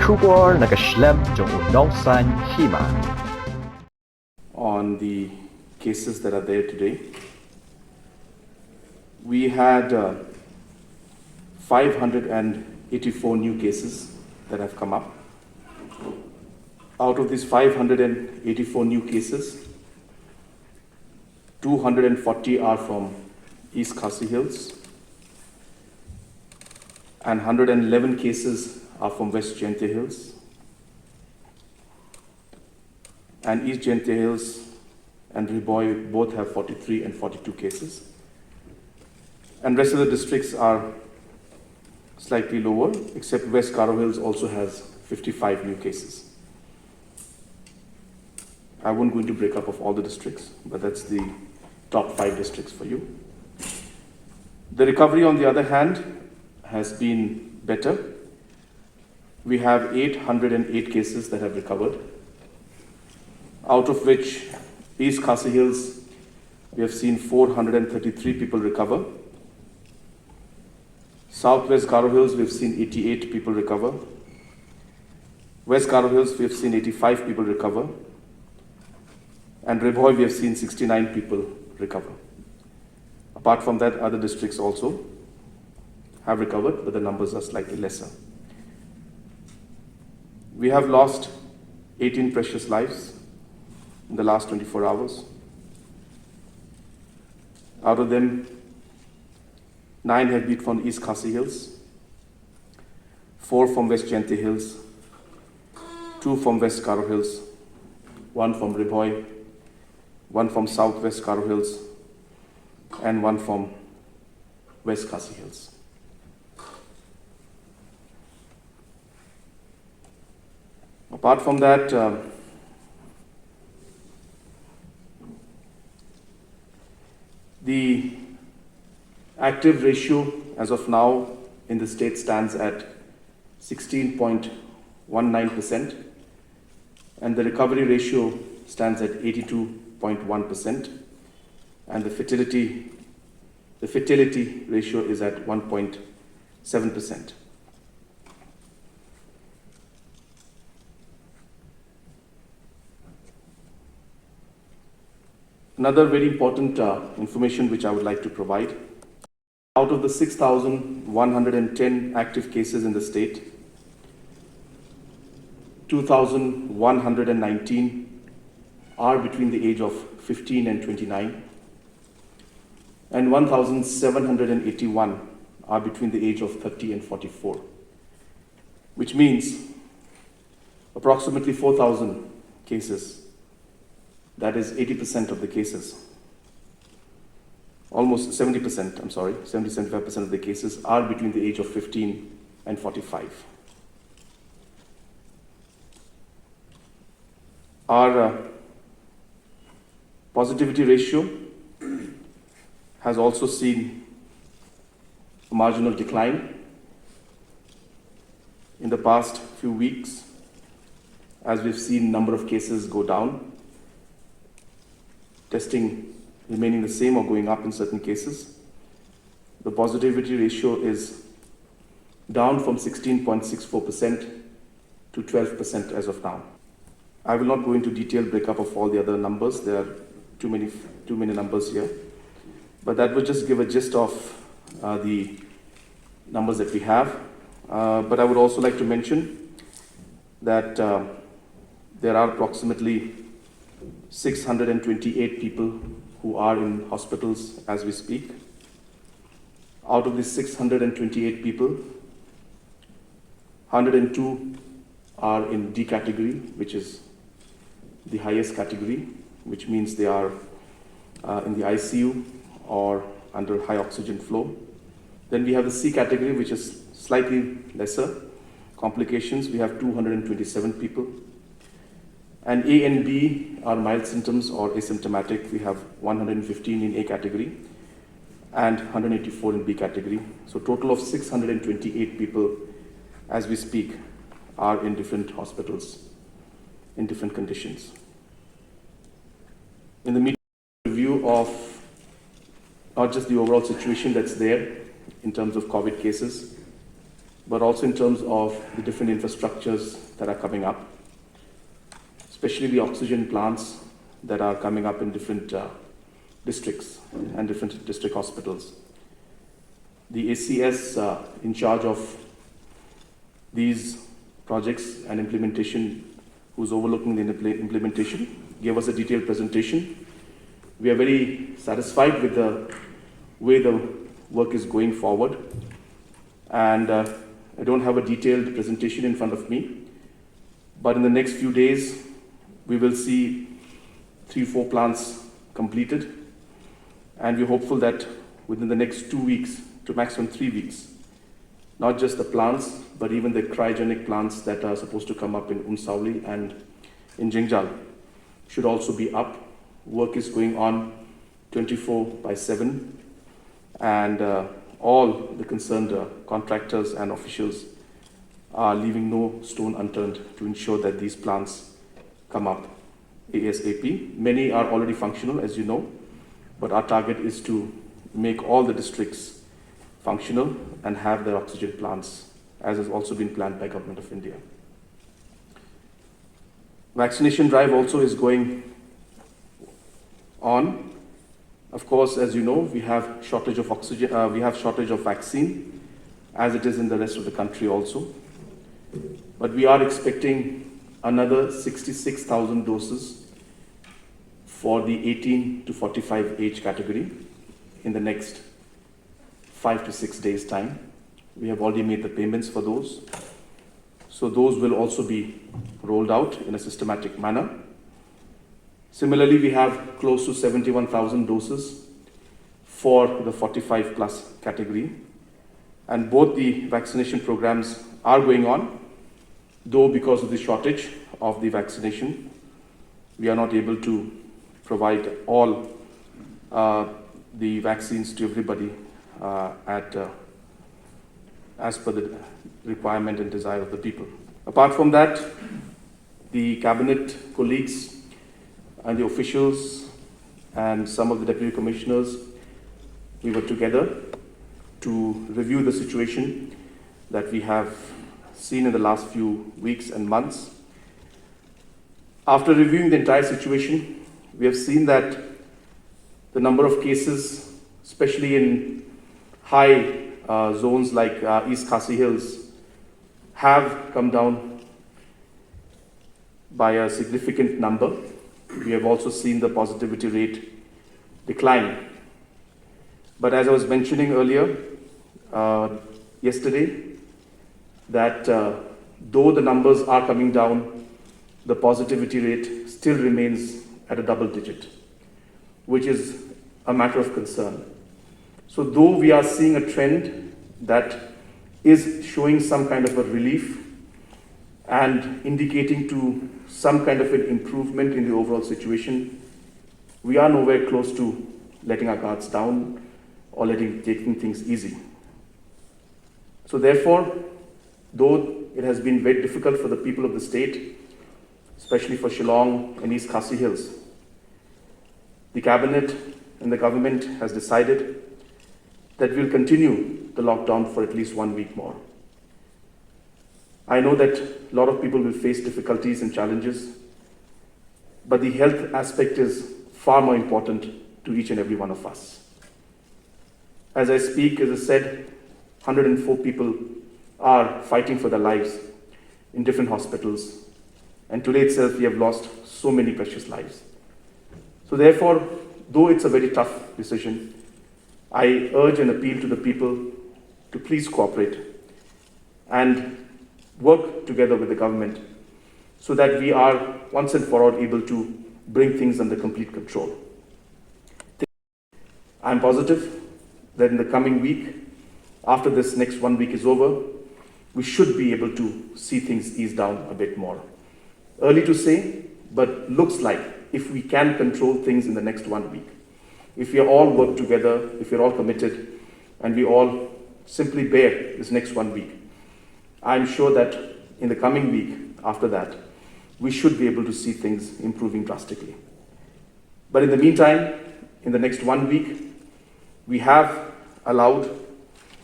Kubor nakaslem jong unongsan Hima. On the cases that are there today, we had 584 new cases that have come up. Out of these 584 new cases, 240 are from East Khasi Hills and 111 cases are from West Jingpynbna Hills. And East Jingpynbna Hills and Riboy both have 43 and 42 cases. And rest of the districts are slightly lower, except West Garo Hills also has 55 new cases. I won't go into breakup of all the districts, but that's the top 5 districts for you. The recovery, on the other hand, has been better. We have 808 cases that have recovered, out of which East Khasi Hills, we have seen 433 people recover. Southwest Garo Hills, we've seen 88 people recover. West Garo Hills, we have seen 85 people recover. And Riboy, we have seen 69 people recover. Apart from that, other districts also have recovered, but the numbers are slightly lesser. We have lost 18 precious lives in the last 24 hours. Out of them, 9 have been from East Khasi Hills, 4 from West Jingpynbna Hills, 2 from West Garo Hills, 1 from Riboy, 1 from Southwest Garo Hills, and 1 from West Khasi Hills. Apart from that, the active ratio as of now in the state stands at 16.19%, and the recovery ratio stands at 82.1%, and the fatality ratio is at 1.7%. Another very important information which I would like to provide. Out of the 6,110 active cases in the state, 2,119 are between the age of 15 and 29, and 1,781 are between the age of 30 and 44, which means approximately 4,000 cases. That is 80% of the cases. Almost 70%, 75% of the cases are between the age of 15 and 45. Our positivity ratio has also seen a marginal decline in the past few weeks, as we've seen number of cases go down, testing remaining the same or going up in certain cases. The positivity ratio is down from 16.64% to 12% as of now. I will not go into detailed breakup of all the other numbers. There are too many numbers here. But that will just give a gist of the numbers that we have. But I would also like to mention that there are approximately 628 people who are in hospitals as we speak. Out of these 628 people, 102 are in D category, which is the highest category, which means they are in the ICU or under high oxygen flow. Then we have the C category, which is slightly lesser complications. We have 227 people. And A and B are mild symptoms or asymptomatic. We have 115 in A category and 184 in B category. So total of 628 people as we speak are in different hospitals in different conditions. In the meeting review of not just the overall situation that's there in terms of COVID cases, but also in terms of the different infrastructures that are coming up, especially the oxygen plants that are coming up in different districts and different district hospitals. The ACS in charge of these projects and implementation, who's overlooking the implementation, gave us a detailed presentation. We are very satisfied with the way the work is going forward. And I don't have a detailed presentation in front of me, but in the next few days, we will see 3-4 plants completed. And we're hopeful that within the next 2 weeks to maximum 3 weeks, not just the plants, but even the cryogenic plants that are supposed to come up in Umsauli and in Jingjal should also be up. Work is going on 24/7, and all the concerned contractors and officials are leaving no stone unturned to ensure that these plants come up ASAP. Many are already functional, as you know, but our target is to make all the districts functional and have their oxygen plants, as has also been planned by Government of India. Vaccination drive also is going on. Of course, as you know, we have shortage of oxygen, we have shortage of vaccine, as it is in the rest of the country also. But we are expecting another 66,000 doses for the 18 to 45 age category in the next 5 to 6 days' time. We have already made the payments for those. So those will also be rolled out in a systematic manner. Similarly, we have close to 71,000 doses for the 45 plus category. And both the vaccination programs are going on, though because of the shortage of the vaccination, we are not able to provide all the vaccines to everybody as per the requirement and desire of the people. Apart from that, the cabinet colleagues and the officials and some of the deputy commissioners, we were together to review the situation that we have seen in the last few weeks and months. After reviewing the entire situation, we have seen that the number of cases, especially in high zones like East Khasi Hills, have come down by a significant number. We have also seen the positivity rate decline. But as I was mentioning earlier, yesterday, that though the numbers are coming down, the positivity rate still remains at a double digit, which is a matter of concern. So though we are seeing a trend that is showing some kind of a relief and indicating to some kind of an improvement in the overall situation, we are nowhere close to letting our guards down or taking things easy. So therefore, though it has been very difficult for the people of the state, especially for Shillong and East Khasi Hills, the cabinet and the government has decided that we'll continue the lockdown for at least 1 week more. I know that a lot of people will face difficulties and challenges, but the health aspect is far more important to each and every one of us. As I speak, as I said, 104 people are fighting for their lives in different hospitals. And today itself, we have lost so many precious lives. So therefore, though it's a very tough decision, I urge and appeal to the people to please cooperate and work together with the government so that we are once and for all able to bring things under complete control. I'm positive that in the coming week, after this next 1 week is over, we should be able to see things ease down a bit more. Early to say, but looks like if we can control things in the next 1 week, if we all work together, if we're all committed, and we all simply bear this next 1 week, I'm sure that in the coming week after that, we should be able to see things improving drastically. But in the meantime, in the next 1 week, we have allowed,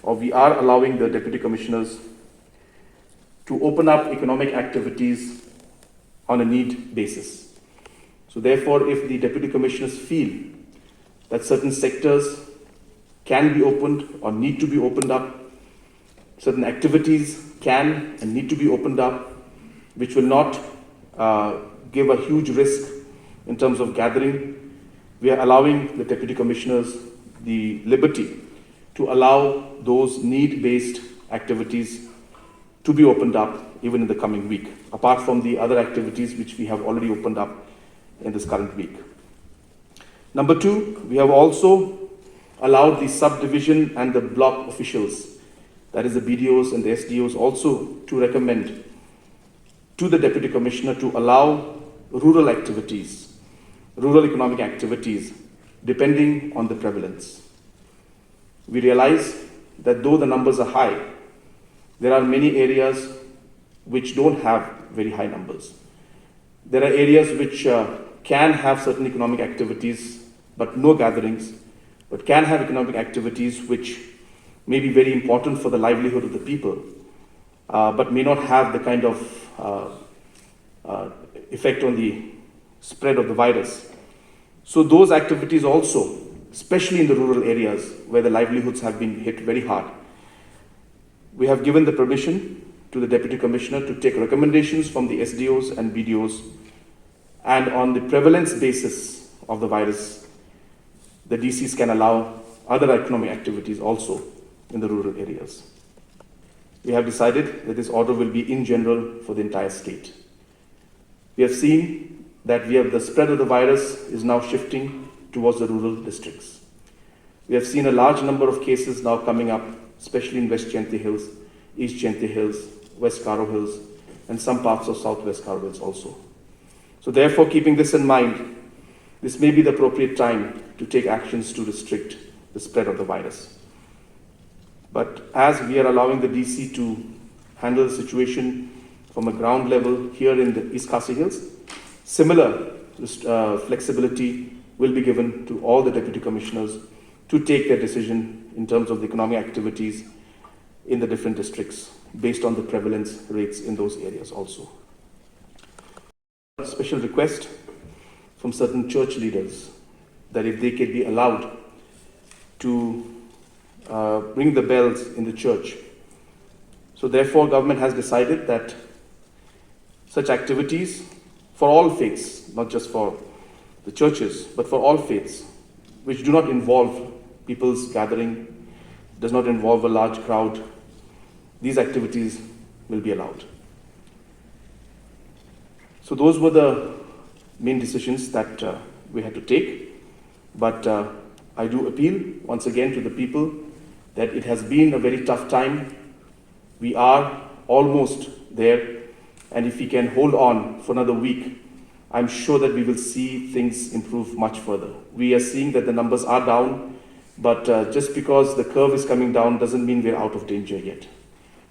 or we are allowing the deputy commissioners to open up economic activities on a need basis. So therefore, if the Deputy Commissioners feel that certain sectors can be opened or need to be opened up, certain activities can and need to be opened up, which will not give a huge risk in terms of gathering, we are allowing the Deputy Commissioners the liberty to allow those need-based activities to be opened up even in the coming week, apart from the other activities which we have already opened up in this current week. Number two, we have also allowed the subdivision and the block officials, that is the BDOs and the SDOs, also to recommend to the Deputy Commissioner to allow rural activities, rural economic activities, depending on the prevalence. We realize that though the numbers are high, there are many areas which don't have very high numbers. There are areas which can have certain economic activities, but no gatherings, but can have economic activities which may be very important for the livelihood of the people, but may not have the kind of effect on the spread of the virus. So those activities also, especially in the rural areas where the livelihoods have been hit very hard, we have given the permission to the Deputy Commissioner to take recommendations from the SDOs and BDOs, and on the prevalence basis of the virus, the DCs can allow other economic activities also in the rural areas. We have decided that this order will be in general for the entire state. We have seen that the spread of the virus is now shifting towards the rural districts. We have seen a large number of cases now coming up, especially in West Jayantha Hills, East Jayantha Hills, West Karo Hills, and some parts of Southwest Karo Hills also. So therefore, keeping this in mind, this may be the appropriate time to take actions to restrict the spread of the virus. But as we are allowing the DC to handle the situation from a ground level here in the East Khasi Hills, similar flexibility will be given to all the Deputy Commissioners to take their decision in terms of the economic activities in the different districts based on the prevalence rates in those areas also. A special request from certain church leaders that if they can be allowed to ring the bells in the church. So therefore, government has decided that such activities for all faiths, not just for the churches, but for all faiths, which do not involve people's gathering, does not involve a large crowd, these activities will be allowed. So those were the main decisions that we had to take. But I do appeal once again to the people that it has been a very tough time. We are almost there. And if we can hold on for another week, I'm sure that we will see things improve much further. We are seeing that the numbers are down, but just because the curve is coming down doesn't mean we're out of danger yet.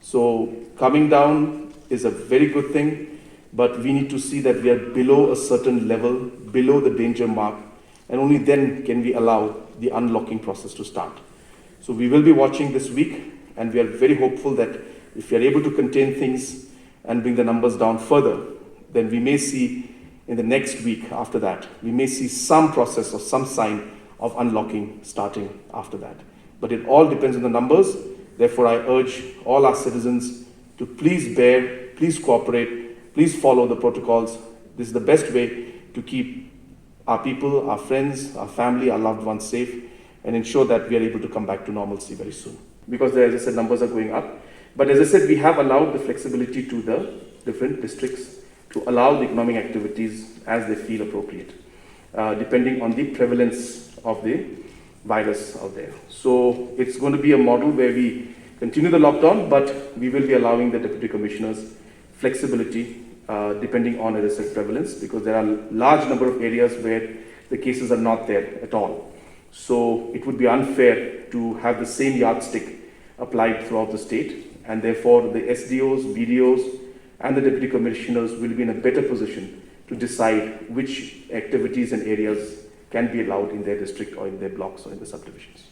So coming down is a very good thing, but we need to see that we are below a certain level, below the danger mark, and only then can we allow the unlocking process to start. So we will be watching this week, and we are very hopeful that if we are able to contain things and bring the numbers down further, then we may see in the next week after that, we may see some process or some sign of unlocking starting after that. But it all depends on the numbers. Therefore, I urge all our citizens to please bear, please cooperate, please follow the protocols. This is the best way to keep our people, our friends, our family, our loved ones safe, and ensure that we are able to come back to normalcy very soon. Because as I said, numbers are going up. But as I said, we have allowed the flexibility to the different districts to allow the economic activities as they feel appropriate, depending on the prevalence of the virus out there. So it's going to be a model where we continue the lockdown, but we will be allowing the Deputy Commissioners flexibility depending on, as I said, prevalence, because there are a large number of areas where the cases are not there at all. So it would be unfair to have the same yardstick applied throughout the state, and therefore the SDOs, BDOs, and the Deputy Commissioners will be in a better position to decide which activities and areas can be allowed in their district or in their blocks or in the subdivisions.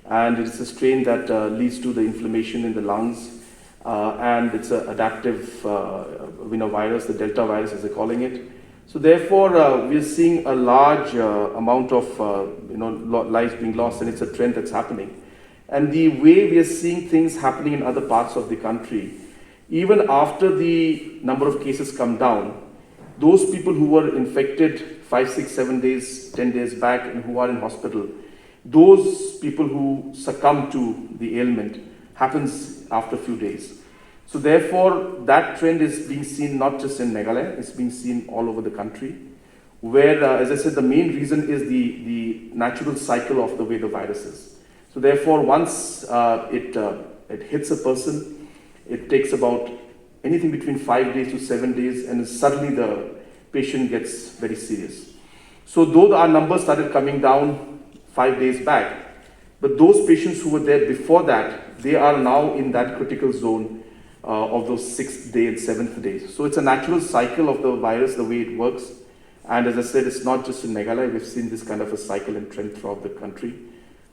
And it's a strain that leads to the inflammation in the lungs and it's an adaptive virus, the Delta virus as they're calling it. So therefore, we're seeing a large amount of lives being lost, and it's a trend that's happening. And the way we are seeing things happening in other parts of the country, even after the number of cases come down, those people who were infected 5, 6, 7 days, 10 days back and who are in hospital, those people who succumb to the ailment happens after a few days. So therefore, that trend is being seen not just in Meghalaya, it's being seen all over the country, where, as I said, the main reason is the natural cycle of the way the virus is. So therefore, once it hits a person, it takes about anything between 5 days to 7 days, and suddenly the patient gets very serious. So though our numbers started coming down 5 days back, but those patients who were there before that, they are now in that critical zone of those 6th day and 7th days. So it's a natural cycle of the virus, the way it works. And as I said, it's not just in Meghalaya, we've seen this kind of a cycle and trend throughout the country.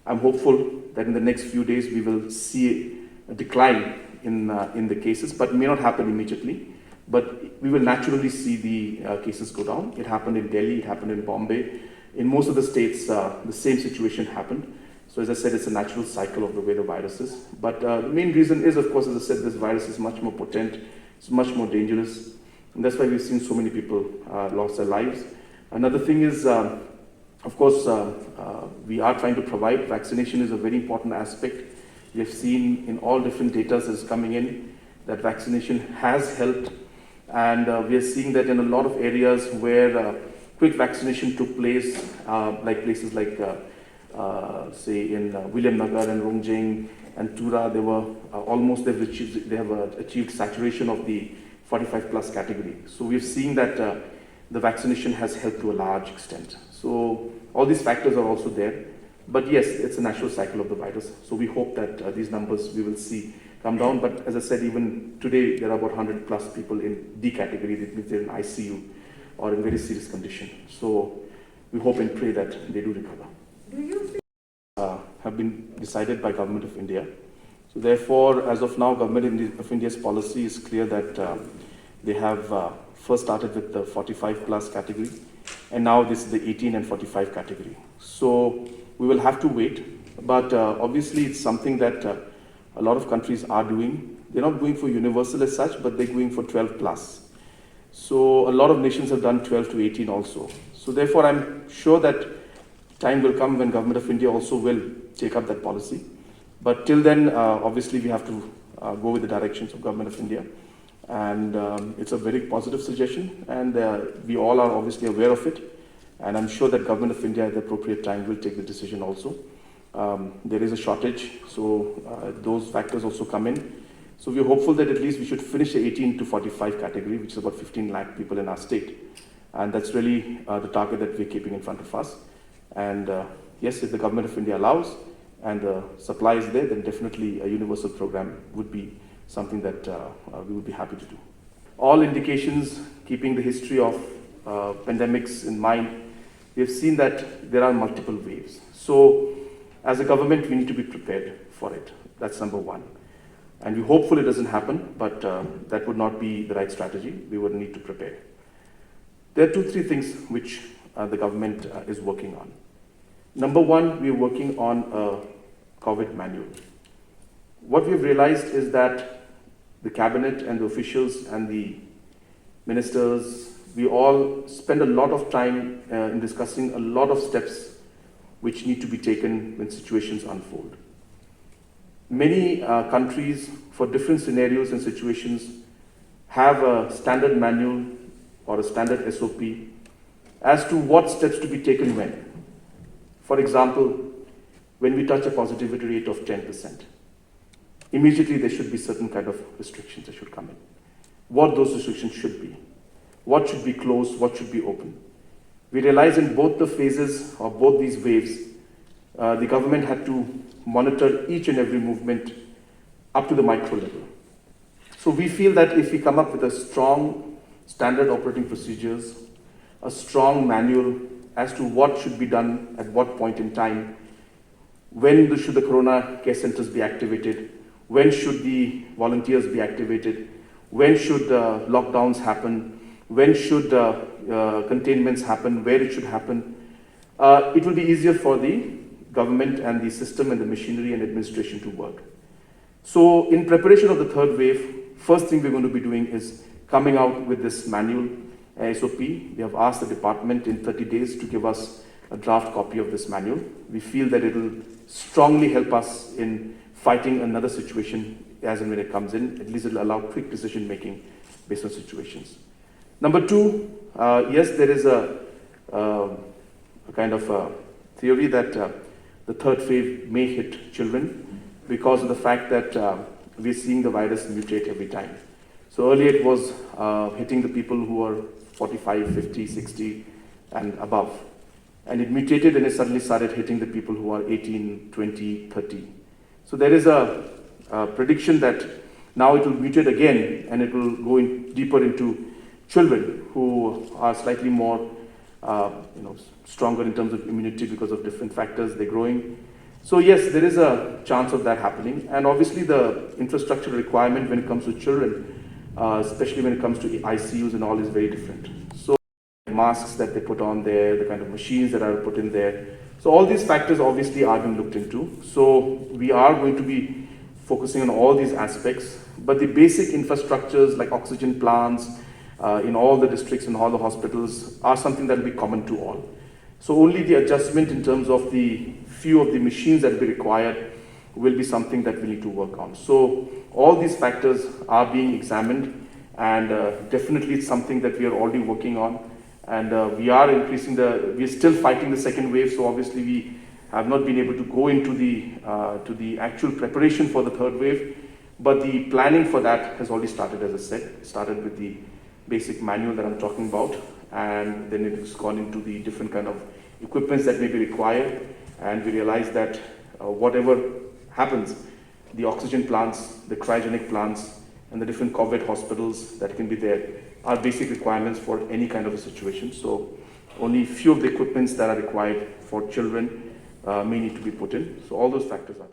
I'm hopeful that in the next few days we will see a decline in the cases, but it may not happen immediately. But we will naturally see the cases go down. It happened in Delhi, it happened in Bombay. In most of the states, the same situation happened. So as I said, it's a natural cycle of the way the virus is. But the main reason is, of course, as I said, this virus is much more potent, it's much more dangerous. And that's why we've seen so many people lost their lives. Another thing is, of course, we are trying to provide. Vaccination is a very important aspect. We have seen in all different data that's coming in that vaccination has helped. And we are seeing that in a lot of areas where quick vaccination took place, like places like, say, in William Nagar and Rongjeng and Tura, they were they have achieved saturation of the 45 plus category. So we're seeing that the vaccination has helped to a large extent. So all these factors are also there. But yes, it's a natural cycle of the virus. So we hope that these numbers we will see come down. But as I said, even today, there are about 100 plus people in D category. That means they're in ICU or in very serious condition. So we hope and pray that they do recover. Do you think have been decided by Government of India. So therefore, as of now, Government of India's policy is clear that they have first started with the 45 plus category, and now this is the 18 and 45 category. So we will have to wait, but obviously it's something that a lot of countries are doing. They're not going for universal as such, but they're going for 12 plus. So a lot of nations have done 12 to 18 also. So therefore, I'm sure that time will come when Government of India also will take up that policy. But till then, obviously, we have to go with the directions of Government of India. And it's a very positive suggestion, and we all are obviously aware of it. And I'm sure that Government of India at the appropriate time will take the decision also. There is a shortage, so those factors also come in. So we're hopeful that at least we should finish the 18 to 45 category, which is about 15 lakh people in our state. And that's really the target that we're keeping in front of us. And yes, if the Government of India allows and the supply is there, then definitely a universal program would be something that we would be happy to do. All indications, keeping the history of pandemics in mind, we have seen that there are multiple waves. So as a government, we need to be prepared for it. That's number one. And we hopeful it doesn't happen, but that would not be the right strategy. We would need to prepare. There are 2-3 things which the government is working on. Number one, we are working on a COVID manual. What we've realized is that the cabinet and the officials and the ministers, we all spend a lot of time in discussing a lot of steps which need to be taken when situations unfold. Many countries, for different scenarios and situations, have a standard manual or a standard SOP as to what steps to be taken when. For example, when we touch a positivity rate of 10%, immediately there should be certain kind of restrictions that should come in. What those restrictions should be. What should be closed, what should be open. We realize in both the phases of both these waves, the government had to monitor each and every movement up to the micro level. So we feel that if we come up with a strong standard operating procedures, a strong manual as to what should be done at what point in time, when should the corona care centers be activated, when should the volunteers be activated, when should lockdowns happen, when should containments happen, where it should happen. It will be easier for the government and the system and the machinery and administration to work. So in preparation of the third wave, first thing we're going to be doing is coming out with this manual SOP. We have asked the department in 30 days to give us a draft copy of this manual. We feel that it will strongly help us in fighting another situation as and when it comes in. At least it will allow quick decision making based on situations. Number two, yes, there is a kind of a theory that the third wave may hit children because of the fact that we're seeing the virus mutate every time. So earlier it was hitting the people who are 45, 50, 60 and above. And it mutated and it suddenly started hitting the people who are 18, 20, 30. So there is a prediction that now it will mutate again and it will go deeper into children who are slightly more stronger in terms of immunity because of different factors they're growing. So yes, there is a chance of that happening. And obviously the infrastructure requirement when it comes to children, especially when it comes to ICUs and all, is very different. So masks that they put on there, the kind of machines that are put in there. So all these factors obviously are being looked into. So we are going to be focusing on all these aspects, but the basic infrastructures like oxygen plants in all the districts and all the hospitals are something that will be common to all. So only the adjustment in terms of the few of the machines that will be required will be something that we need to work on. So all these factors are being examined, and definitely it's something that we are already working on. And we are still fighting the second wave. So obviously we have not been able to go into the actual preparation for the third wave, but the planning for that has already started, as I said. Started with the basic manual that I'm talking about, and then it's gone into the different kind of equipments that may be required. And we realize that whatever happens, the oxygen plants, the cryogenic plants, and the different COVID hospitals that can be there are basic requirements for any kind of a situation. So only few of the equipments that are required for children may need to be put in. So all those factors are.